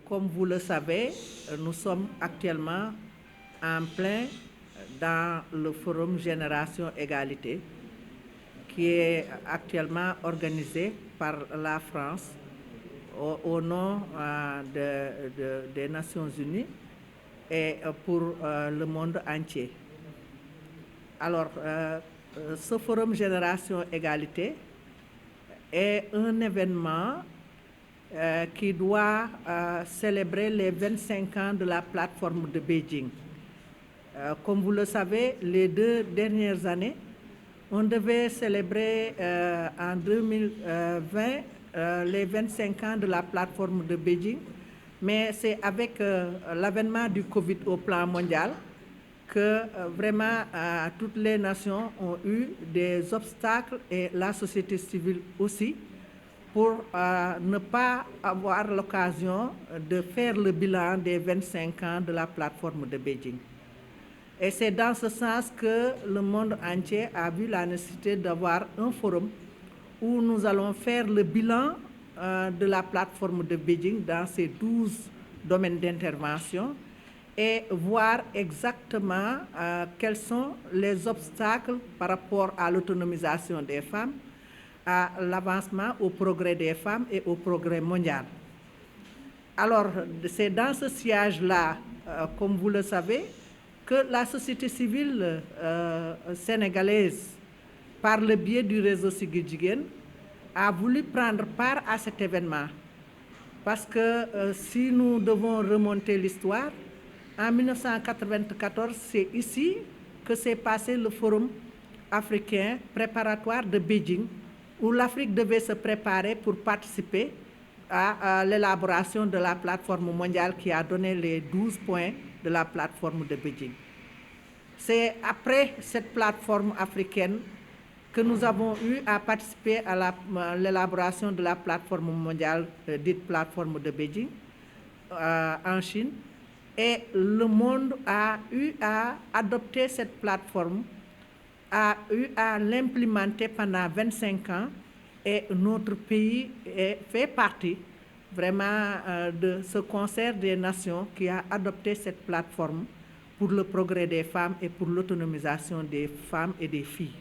comme vous le savez, nous sommes actuellement en plein dans le forum Génération Égalité qui est actuellement organisé par la France au nom des Nations Unies et pour le monde entier. Alors, ce forum Génération Égalité est un événement qui doit célébrer les 25 ans de la plateforme de Beijing. Comme vous le savez, les 2 dernières années, on devait célébrer en 2020 les 25 ans de la plateforme de Beijing, mais c'est avec l'avènement du Covid au plan mondial que vraiment toutes les nations ont eu des obstacles et la société civile aussi pour ne pas avoir l'occasion de faire le bilan des 25 ans de la plateforme de Beijing. Et c'est dans ce sens que le monde entier a vu la nécessité d'avoir un forum où nous allons faire le bilan de la plateforme de Beijing dans ces 12 domaines d'intervention et voir exactement quels sont les obstacles par rapport à l'autonomisation des femmes, à l'avancement, au progrès des femmes et au progrès mondial. Alors, c'est dans ce siège-là, comme vous le savez, que la société civile sénégalaise, par le biais du réseau Siggil Jigéen, a voulu prendre part à cet événement. Parce que si nous devons remonter l'histoire, en 1994, c'est ici que s'est passé le forum africain préparatoire de Beijing, où l'Afrique devait se préparer pour participer à l'élaboration de la plateforme mondiale qui a donné les 12 points de la plateforme de Beijing. C'est après cette plateforme africaine que nous avons eu à participer à l'élaboration de la plateforme mondiale, dite plateforme de Beijing, en Chine. Et le monde a eu à adopter cette plateforme, a eu à l'implémenter pendant 25 ans et notre pays fait partie vraiment de ce concert des nations qui a adopté cette plateforme pour le progrès des femmes et pour l'autonomisation des femmes et des filles.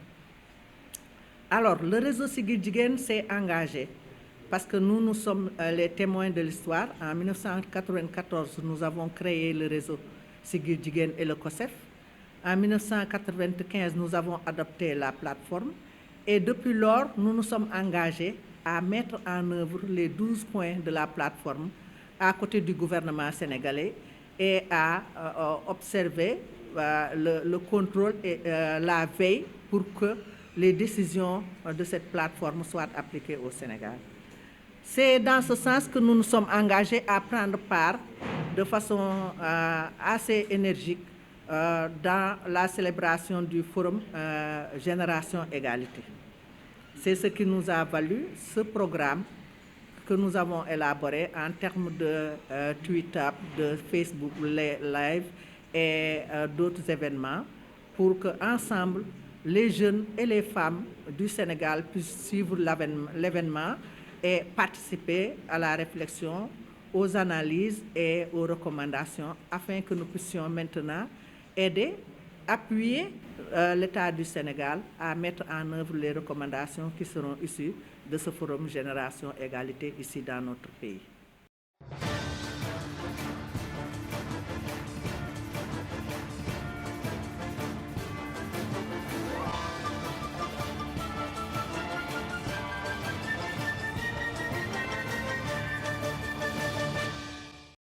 Alors, le réseau Siggil Jigéen s'est engagé parce que nous sommes les témoins de l'histoire. En 1994, nous avons créé le réseau Siggil Jigéen et le COSEF. En 1995, nous avons adopté la plateforme. Et depuis lors, nous nous sommes engagés à mettre en œuvre les 12 points de la plateforme à côté du gouvernement sénégalais et à observer le contrôle et la veille pour que les décisions de cette plateforme soient appliquées au Sénégal. C'est dans ce sens que nous nous sommes engagés à prendre part de façon assez énergique dans la célébration du forum Génération Égalité. C'est ce qui nous a valu ce programme que nous avons élaboré en termes de Twitter, de Facebook Live et d'autres événements pour que ensemble les jeunes et les femmes du Sénégal puissent suivre l'événement et participer à la réflexion, aux analyses et aux recommandations afin que nous puissions maintenant aider, appuyer l'État du Sénégal à mettre en œuvre les recommandations qui seront issues de ce forum Génération Égalité ici dans notre pays.